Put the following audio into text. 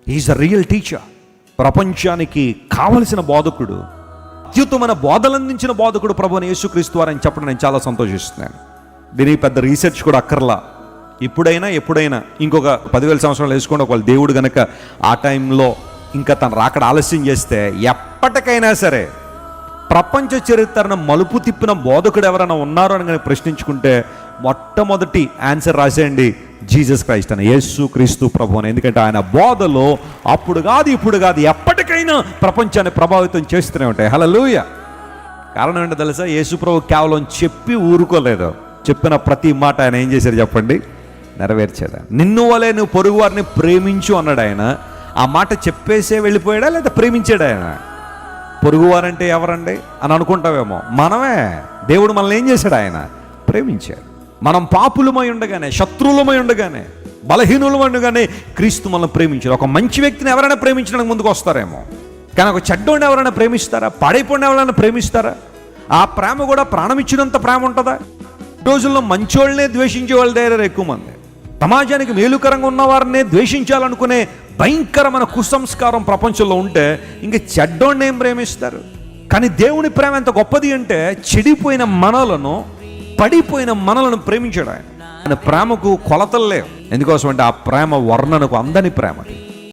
Is a real teacher. ప్రపంచానికి కావలసిన బోధకుడు, అత్యుత్తమైన బోధలు అందించిన బోధకుడు ప్రభువైన యేసుక్రీస్తు వారని చెప్పడం నేను చాలా సంతోషిస్తున్నాను. దీనికి పెద్ద రీసెర్చ్ కూడా అక్కర్లా. ఎప్పుడైనా ఇంకొక 10,000 సంవత్సరాలు వేసుకోండి, ఒకవేళ దేవుడు గనక ఆ టైంలో ఇంకా తన రాకడ ఆలస్యం చేస్తే, ఎప్పటికైనా సరే ప్రపంచ చరిత్రను మలుపు తిప్పిన బోధకుడు ఎవరైనా ఉన్నారో అని కనుక ప్రశ్నించుకుంటే మొట్టమొదటి ఆన్సర్ రాసేయండి, జీసస్ క్రైస్ట్ అని, యేసు క్రీస్తు ప్రభు అని. ఎందుకంటే ఆయన బోధలో అప్పుడు కాదు ఇప్పుడు కాదు ఎప్పటికైనా ప్రపంచాన్ని ప్రభావితం చేస్తూనే ఉంటాయి. హల్లెలూయా. కారణం ఏంటో తెలుసా? యేసు ప్రభు కేవలం చెప్పి ఊరుకోలేదు, చెప్పిన ప్రతి మాట ఆయన ఏం చేశారు చెప్పండి? నెరవేర్చాడు. నిన్ను వలే నువ్వు పొరుగు వారిని ప్రేమించు అన్నాడు ఆయన. ఆ మాట చెప్పేసే వెళ్ళిపోయాడా లేదా ప్రేమించాడు ఆయన? పొరుగువారంటే ఎవరండి అని అనుకుంటావేమో, మనమే. దేవుడు మనల్ని ఏం చేశాడు? ఆయన ప్రేమించాడు. మనం పాపులమై ఉండగానే, శత్రువులమై ఉండగానే, బలహీనులమై ఉండగానే క్రీస్తు మనల్ని ప్రేమించాడు. ఒక మంచి వ్యక్తిని ఎవరైనా ప్రేమించడానికి ముందుకు వస్తారేమో, కానీ ఒక చెడ్డోడిని ఎవరైనా ప్రేమిస్తారా? పాడైపోయిన ఎవరైనా ప్రేమిస్తారా? ఆ ప్రేమ కూడా ప్రాణం ఇచ్చినంత ప్రేమ ఉంటుందా? రోజుల్లో మంచోళ్ళనే ద్వేషించే వాళ్ళ దగ్గర ఎక్కువ మంది, సమాజానికి మేలుకరంగా ఉన్నవారినే ద్వేషించాలనుకునే భయంకరమైన కుసంస్కారం ప్రపంచంలో ఉంటే ఇంక చెడ్డోడిని ఏం ప్రేమిస్తారు? కానీ దేవుని ప్రేమ ఎంత గొప్పది అంటే, చెడిపోయిన మనలను, పడిపోయిన మనలను ప్రేమించాడు ఆయన. ఆయన ప్రేమకు కొలతలు లేవు. ఎందుకోసం అంటే ఆ ప్రేమ వర్ణనకు అందని ప్రేమది.